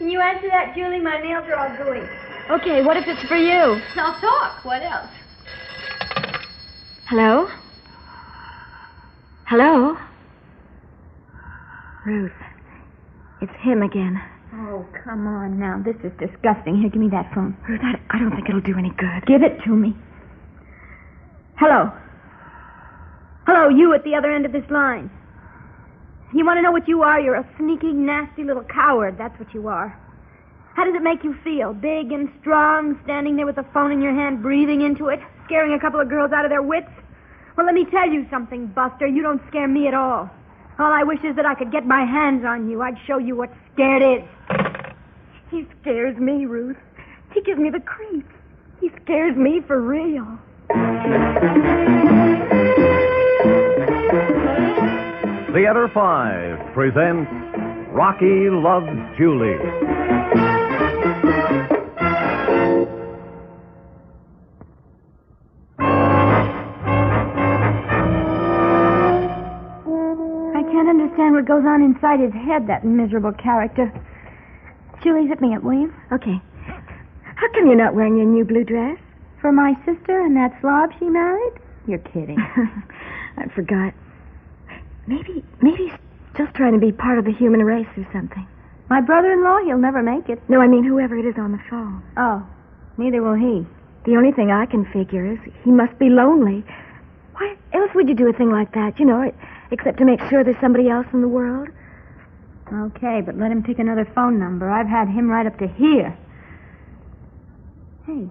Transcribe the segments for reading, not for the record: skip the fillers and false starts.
Can you answer that, Julie? My nails are all gooey. Okay, what if it's for you? I'll talk. What else? Hello? Hello? Ruth, it's him again. Oh, come on now. This is disgusting. Here, give me that phone. Ruth, I don't think it'll do any good. Give it to me. Hello. Hello, you at the other end of this line. You want to know what you are? You're a sneaky, nasty little coward. That's what you are. How does it make you feel? Big and strong, standing there with the phone in your hand, breathing into it, scaring a couple of girls out of their wits? Well, let me tell you something, Buster. You don't scare me at all. All I wish is that I could get my hands on you. I'd show you what scared is. He scares me, Ruth. He gives me the creeps. He scares me for real. Theater 5 presents Rocky Loves Julie. I can't understand what goes on inside his head, that miserable character. Julie, zip me up, will you? Okay. How come you're not wearing your new blue dress? For my sister and that slob she married? You're kidding. I forgot. Maybe he's just trying to be part of the human race or something. My brother-in-law, he'll never make it. No, I mean whoever it is on the phone. Oh, neither will he. The only thing I can figure is he must be lonely. Why else would you do a thing like that, except to make sure there's somebody else in the world? Okay, but let him pick another phone number. I've had him right up to here. Hey,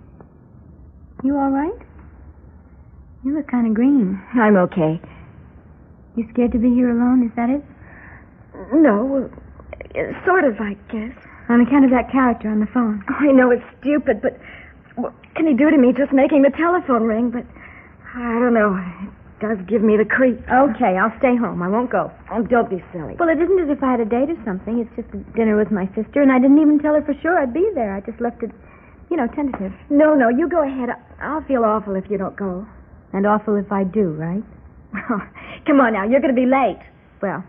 you all right? You look kind of green. I'm okay. You scared to be here alone, is that it? No, well, sort of, I guess. On account of that character on the phone. Oh, I know it's stupid, but what can he do to me just making the telephone ring? But I don't know. It does give me the creeps. Okay, I'll stay home. I won't go. Oh, don't be silly. Well, it isn't as if I had a date or something. It's just a dinner with my sister, and I didn't even tell her for sure I'd be there. I just left it, tentative. No, you go ahead. I'll feel awful if you don't go. And awful if I do, right? Come on now, you're going to be late. Well,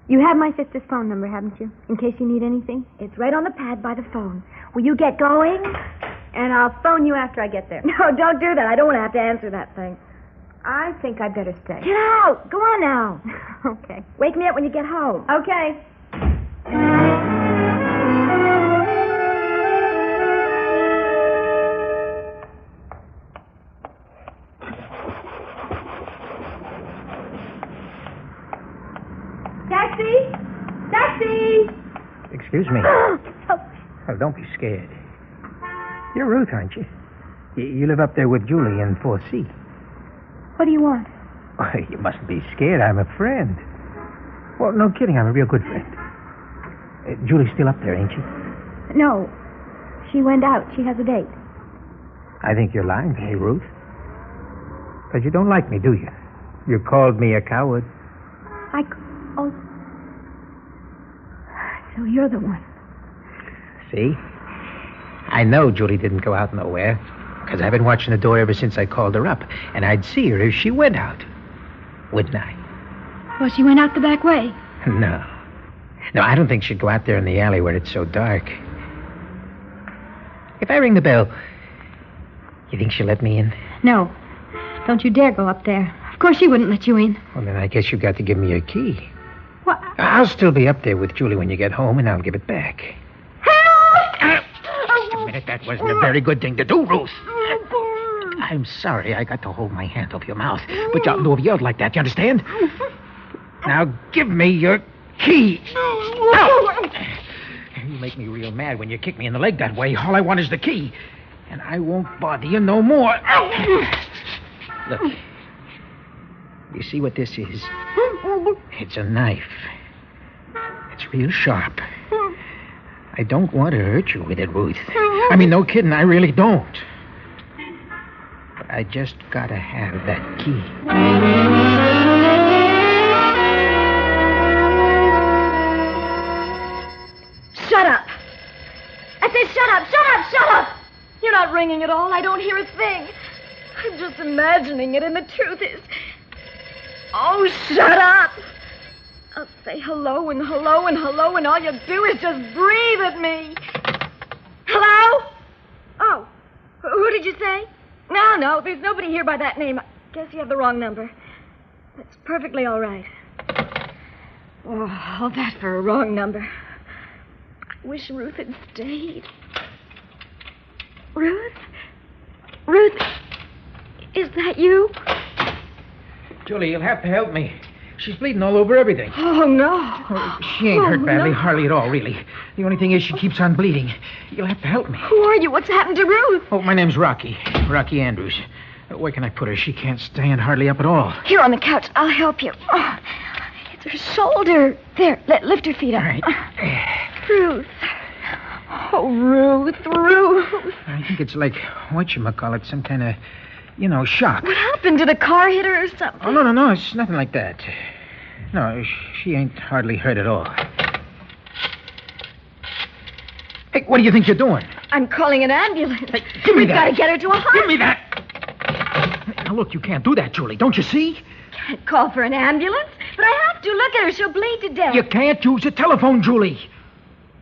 you have my sister's phone number, haven't you? In case you need anything? It's right on the pad by the phone. Will you get going? And I'll phone you after I get there. No, don't do that. I don't want to have to answer that thing. I think I'd better stay. Get out! Go on now. Okay. Wake me up when you get home. Okay. Taxi! Excuse me. Oh. Oh, don't be scared. You're Ruth, aren't you? You live up there with Julie in 4C. What do you want? Oh, you mustn't be scared. I'm a friend. Well, no kidding. I'm a real good friend. Julie's still up there, ain't she? No. She went out. She has a date. I think you're lying to me, Ruth. Because you don't like me, do you? You called me a coward. Oh. So you're the one. See? I know Julie didn't go out nowhere, because I've been watching the door ever since I called her up, and I'd see her if she went out. Wouldn't I? Well, she went out the back way. No. No, I don't think she'd go out there in the alley where it's so dark. If I ring the bell, you think she'll let me in? No. Don't you dare go up there. Of course she wouldn't let you in. Well, then I guess you've got to give me your key. What? I'll still be up there with Julie when you get home, and I'll give it back. Help! Just a minute, that wasn't a very good thing to do, Ruth. I'm sorry I got to hold my hand over your mouth, but you oughtn't to have yelled like that, you understand? Now give me your key. Ow! You make me real mad when you kick me in the leg that way. All I want is the key, and I won't bother you no more. Look, you see what this is? It's a knife. It's real sharp. I don't want to hurt you with it, Ruth. I mean, no kidding, I really don't. But I just gotta have that key. Shut up! I say shut up! You're not ringing at all. I don't hear a thing. I'm just imagining it, and the truth is... Oh, shut up! I'll say hello and hello and hello, and all you do is just breathe at me. Hello? Oh, who did you say? No, there's nobody here by that name. I guess you have the wrong number. That's perfectly all right. Oh, all that for a wrong number. I wish Ruth had stayed. Ruth? Ruth, is that you? Julie, you'll have to help me. She's bleeding all over everything. Oh, no. Oh, she ain't hurt badly, no. hardly at all, really. The only thing is she keeps on bleeding. You'll have to help me. Who are you? What's happened to Ruth? Oh, my name's Rocky. Rocky Andrews. Where can I put her? She can't stand hardly up at all. Here on the couch. I'll help you. Oh, it's her shoulder. There, lift her feet up. All right. Ruth. Oh, Ruth. I think it's like, whatchamacallit, some kind of, shock. What happened? Did a car hit her or something? Oh, no, it's nothing like that. No, she ain't hardly hurt at all. Hey, what do you think you're doing? I'm calling an ambulance. Hey, give me that. We've got to get her to a hospital. Give me that. Now, look, you can't do that, Julie. Don't you see? Can't call for an ambulance, but I have to. Look at her. She'll bleed to death. You can't use a telephone, Julie.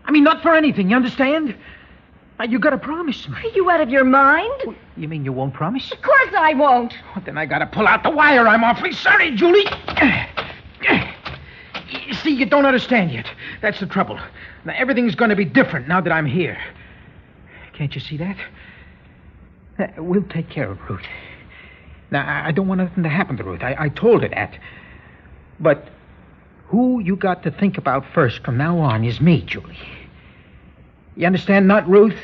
I mean, not for anything, you understand? Now, you gotta promise me. Are you out of your mind? You mean you won't promise? Of course I won't. Well, then I gotta pull out the wire. I'm awfully sorry, Julie. You see, you don't understand yet. That's the trouble. Now, everything's gonna be different now that I'm here. Can't you see that? We'll take care of Ruth. Now, I don't want nothing to happen to Ruth. I told her that. But who you got to think about first from now on is me, Julie. You understand? Not Ruth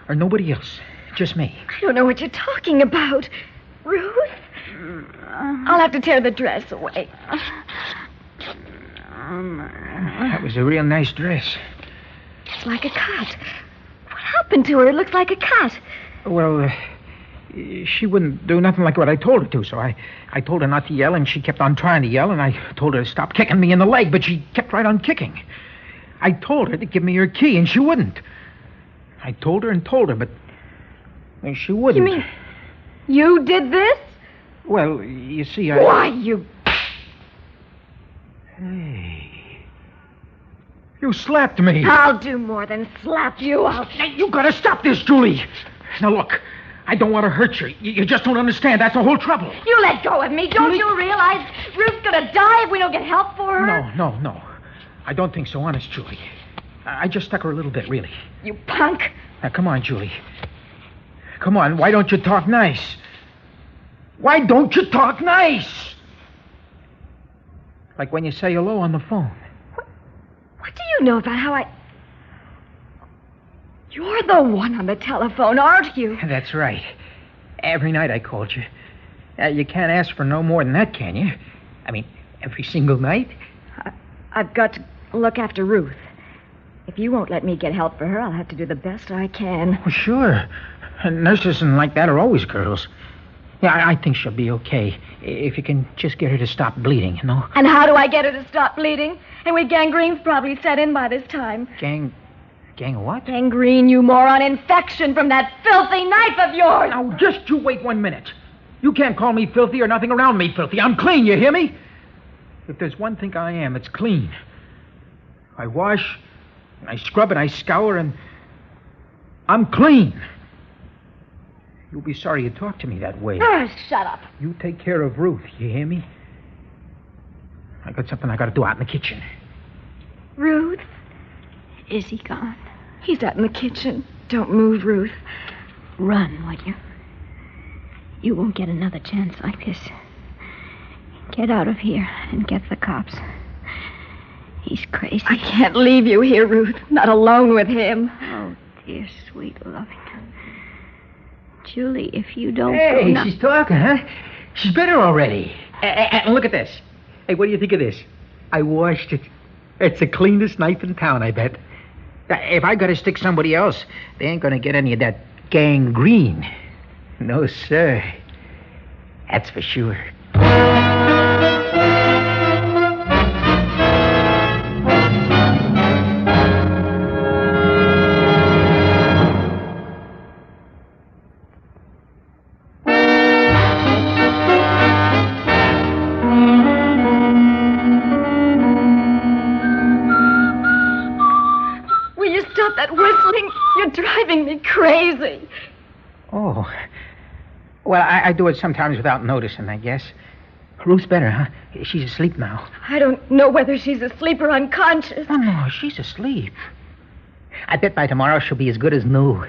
or nobody else. Just me. I don't know what you're talking about. Ruth? I'll have to tear the dress away. That was a real nice dress. It's like a cut. What happened to her? It looks like a cut. Well, she wouldn't do nothing like what I told her to, so I told her not to yell, and she kept on trying to yell, and I told her to stop kicking me in the leg, but she kept right on kicking. I told her to give me her key, and she wouldn't. I told her, but she wouldn't. You mean you did this? Well, you see, Why, you... Hey. You slapped me. I'll do more than slap you. Now, you gotta stop this, Julie. Now, look, I don't want to hurt you. You just don't understand. That's the whole trouble. You let go of me. Don't you realize Ruth's gonna die if we don't get help for her? No. I don't think so, honest, Julie. I just stuck her a little bit, really. You punk. Now, come on, Julie. Come on, why don't you talk nice? Why don't you talk nice? Like when you say hello on the phone. What do you know about how I... You're the one on the telephone, aren't you? That's right. Every night I called you. You can't ask for no more than that, can you? I mean, every single night? I've got to look after Ruth. If you won't let me get help for her, I'll have to do the best I can. Well, sure. Nurses and like that are always girls. Yeah, I think she'll be okay. If you can just get her to stop bleeding, you know? And how do I get her to stop bleeding? And with gangrene's probably set in by this time. Gang of what? Gangrene, you moron. Infection from that filthy knife of yours. Now, just you wait 1 minute. You can't call me filthy or nothing around me filthy. I'm clean, you hear me? If there's one thing I am, it's clean. I wash, and I scrub, and I scour, and I'm clean. You'll be sorry you talked to me that way. Shut up. You take care of Ruth, you hear me? I got something I got to do out in the kitchen. Ruth? Is he gone? He's out in the kitchen. Don't move, Ruth. Run, will you? You won't get another chance like this. Get out of here and get the cops. He's crazy. I can't leave you here, Ruth. Not alone with him. Oh, dear, sweet, loving. Julie, if you don't Hey, go... she's talking, huh? She's better already. And look at this. Hey, what do you think of this? I washed it. It's the cleanest knife in town, I bet. If I gotta stick somebody else, they ain't gonna get any of that gangrene. No, sir. That's for sure. driving me crazy. Oh. Well, I do it sometimes without noticing, I guess. Ruth's better, huh? She's asleep now. I don't know whether she's asleep or unconscious. Oh, no, she's asleep. I bet by tomorrow she'll be as good as new.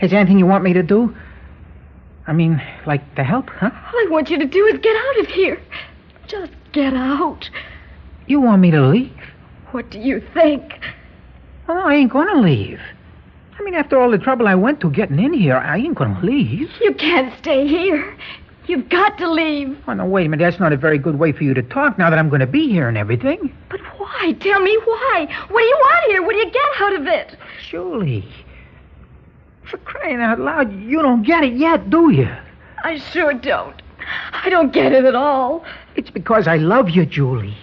Is there anything you want me to do? I mean, like to help, huh? All I want you to do is get out of here. Just get out. You want me to leave? What do you think? Oh, no, I ain't gonna leave. I mean, after all the trouble I went to getting in here, I ain't gonna leave. You can't stay here. You've got to leave. Oh, no, wait a minute. That's not a very good way for you to talk now that I'm gonna be here and everything. But why? Tell me why. What do you want here? What do you get out of it? Julie. For crying out loud, you don't get it yet, do you? I sure don't. I don't get it at all. It's because I love you, Julie.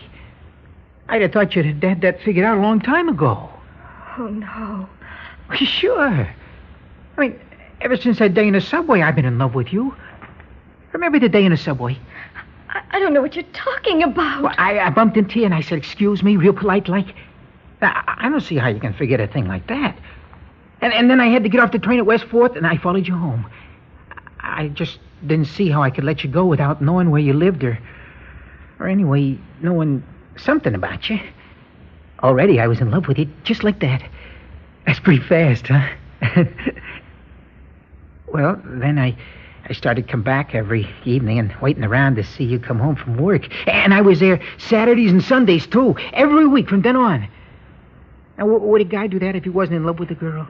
I'd have thought you'd have had that figured out a long time ago. Oh, no. Sure. I mean, ever since that day in the subway, I've been in love with you. Remember the day in the subway? I don't know what you're talking about. Well, I bumped into you and I said, excuse me, real polite like. I don't see how you can forget a thing like that. And then I had to get off the train at West 4th and I followed you home. I just didn't see how I could let you go without knowing where you lived or anyway, knowing something about you. Already I was in love with you, just like that. That's pretty fast, huh? Well, then I started to come back every evening and waiting around to see you come home from work. And I was there Saturdays and Sundays, too, every week from then on. Now, would a guy do that if he wasn't in love with a girl?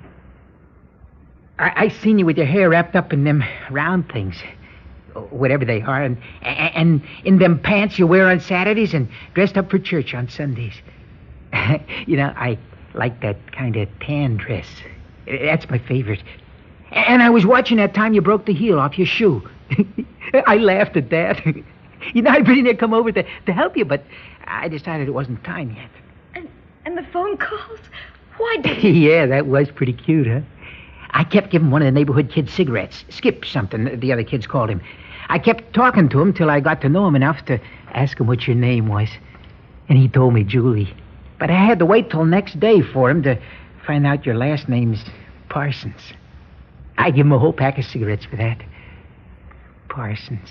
I seen you with your hair wrapped up in them round things, whatever they are, and in them pants you wear on Saturdays and dressed up for church on Sundays. You know, I like that kind of tan dress. That's my favorite. And I was watching that time you broke the heel off your shoe. I laughed at that. You know, I'd been there come over to help you, but I decided it wasn't time yet. And the phone calls? Why did you... Yeah, that was pretty cute, huh? I kept giving one of the neighborhood kids cigarettes. Skip something, the other kids called him. I kept talking to him till I got to know him enough to ask him what your name was. And he told me Julie. But I had to wait till next day for him to find out your last name's Parsons. I give him a whole pack of cigarettes for that. Parsons.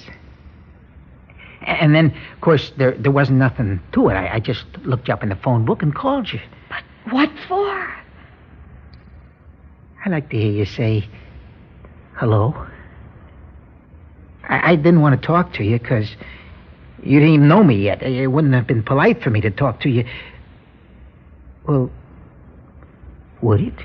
And then, of course, there wasn't nothing to it. I just looked you up in the phone book and called you. But what for? I like to hear you say, hello. I didn't want to talk to you because you didn't even know me yet. It wouldn't have been polite for me to talk to you. Well, would it?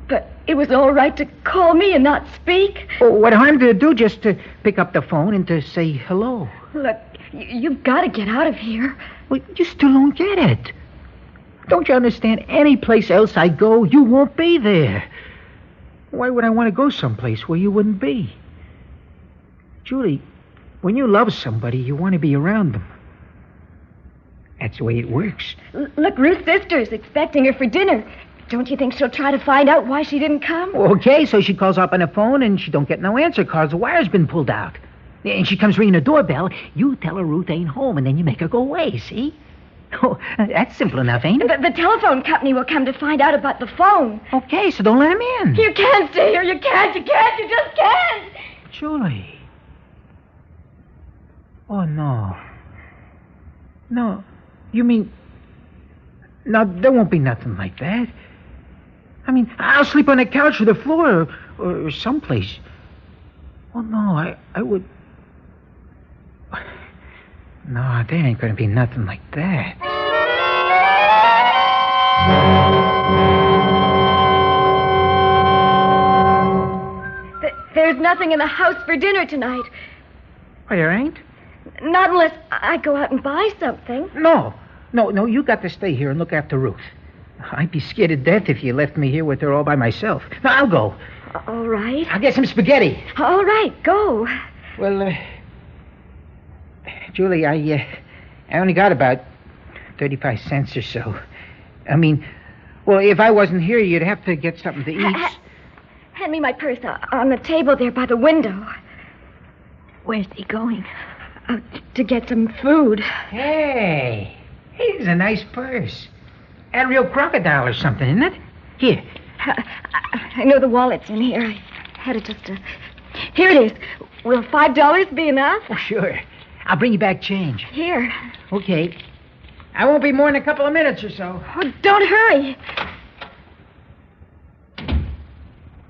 But it was all right to call me and not speak? Well, what harm did it do just to pick up the phone and to say hello? Look, you've got to get out of here. Well, you still don't get it. Don't you understand? Any place else I go, you won't be there. Why would I want to go someplace where you wouldn't be? Julie, when you love somebody, you want to be around them. That's the way it works. Look, Ruth's sister's expecting her for dinner. Don't you think she'll try to find out why she didn't come? Okay, so she calls up on the phone and she don't get no answer because the wire's been pulled out. And she comes ringing the doorbell. You tell her Ruth ain't home, and then you make her go away, see? Oh, that's simple enough, ain't it? The telephone company will come to find out about the phone. Okay, so don't let him in. You can't stay here. You can't. You just can't. Julie. Oh, no. No. You mean... No, there won't be nothing like that. I mean, I'll sleep on the couch or the floor or someplace. Oh, no, I would... No, there ain't going to be nothing like that. There's nothing in the house for dinner tonight. Why, there ain't? Not unless I go out and buy something. No, you got to stay here and look after Ruth. I'd be scared to death if you left me here with her all by myself. Now, I'll go. All right. I'll get some spaghetti. All right, go. Well, Julie, I only got about 35 cents or so. I mean, well, if I wasn't here, you'd have to get something to eat. Hand me my purse on the table there by the window. Where's he going? To get some food. Hey, It's a nice purse. A real crocodile or something, isn't it? Here. I know the wallet's in here. I had it just Here it is. Will $5 be enough? Oh, sure. I'll bring you back change. Here. Okay. I won't be more than a couple of minutes or so. Oh, don't hurry.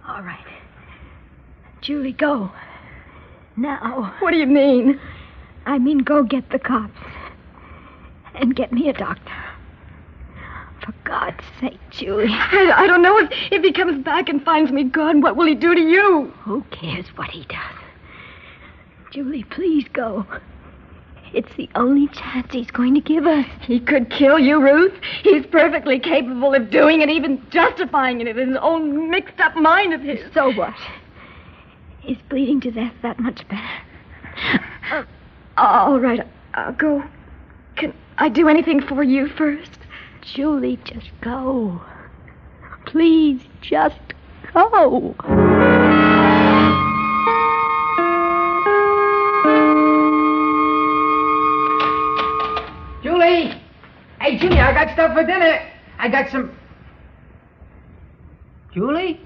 All right. Julie, go. Now. What do you mean? I mean, go get the cops. And get me a doctor. For God's sake, Julie. I don't know if he comes back and finds me gone, what will he do to you? Who cares what he does? Julie, please go. It's the only chance he's going to give us. He could kill you, Ruth. He's perfectly capable of doing it, even justifying it in his own mixed-up mind of his. So what? Is bleeding to death that much better? All right, I'll go. Can I do anything for you first? Julie, just go. Please, just go. Julie! Hey, Julie, I got stuff for dinner. I got some... Julie?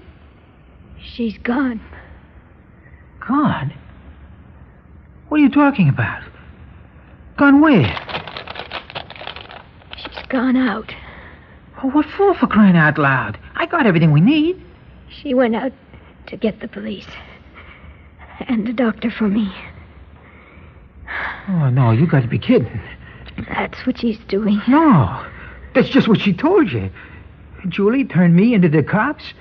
She's gone. Gone? What are you talking about? Gone where? She's gone out. Oh, what for crying out loud? I got everything we need. She went out to get the police. And a doctor for me. Oh, no, you got to be kidding. That's what she's doing. No, that's just what she told you. Julie turned me into the cops?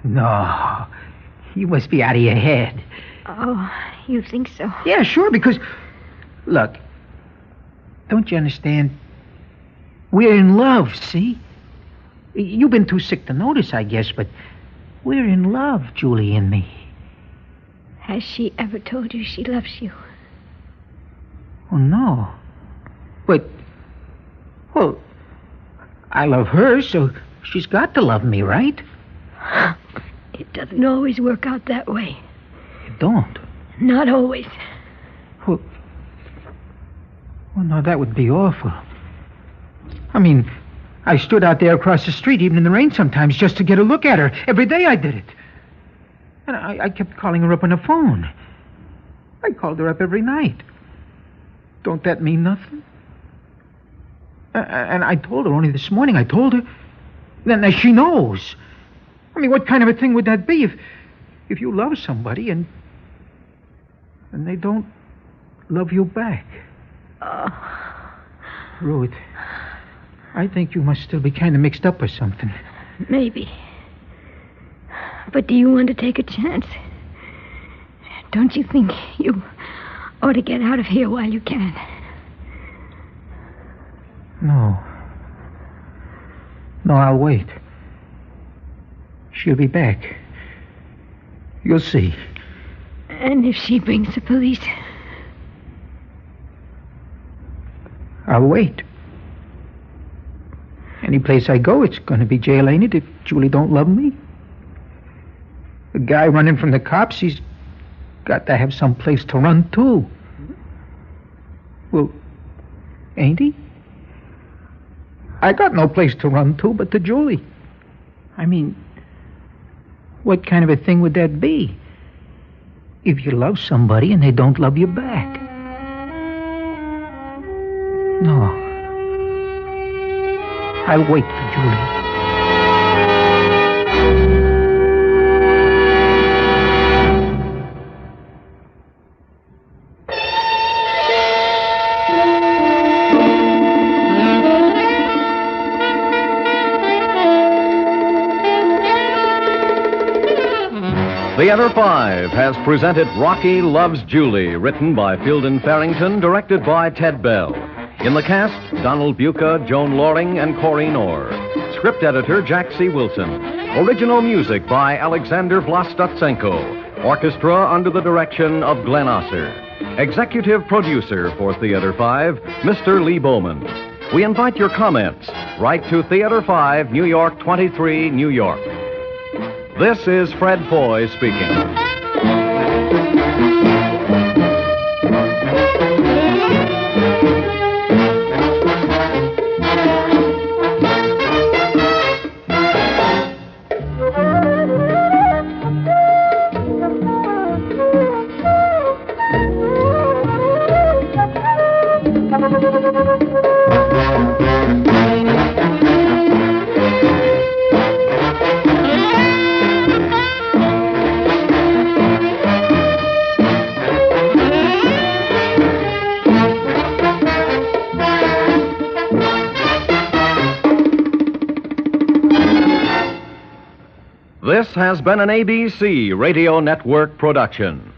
No, you must be out of your head. Oh, you think so? Yeah, sure, because... Look, don't you understand? We're in love, see? You've been too sick to notice, I guess, but we're in love, Julie and me. Has she ever told you she loves you? Oh, no. But, well, I love her, so she's got to love me, right? It doesn't always work out that way. It don't? Not always. Well, no, that would be awful. I mean, I stood out there across the street, even in the rain sometimes, just to get a look at her. Every day I did it. And I kept calling her up on the phone. I called her up every night. Don't that mean nothing? And I told her only this morning. I told her. Then she knows. I mean, what kind of a thing would that be if you love somebody and they don't love you back? Ruth, I think you must still be kind of mixed up or something. Maybe. But do you want to take a chance? Don't you think you ought to get out of here while you can? No. No, I'll wait. She'll be back. You'll see. And if she brings the police? I'll wait. Any place I go, it's going to be jail, ain't it, if Julie don't love me? The guy running from the cops, he's got to have some place to run to. Well, ain't he? I got no place to run to but to Julie. I mean, what kind of a thing would that be? If you love somebody and they don't love you back. No. I'll wait for Julie. Theater 5 has presented Rocky Loves Julie, written by Fielden Farrington, directed by Ted Bell. In the cast, Donald Buca, Joan Loring, and Corrine Orr. Script editor, Jack C. Wilson. Original music by Alexander Vlastotsenko. Orchestra under the direction of Glenn Osser. Executive producer for Theater 5, Mr. Lee Bowman. We invite your comments. Write to Theater 5, New York 23, New York. This is Fred Foy speaking. This has been an ABC Radio Network production.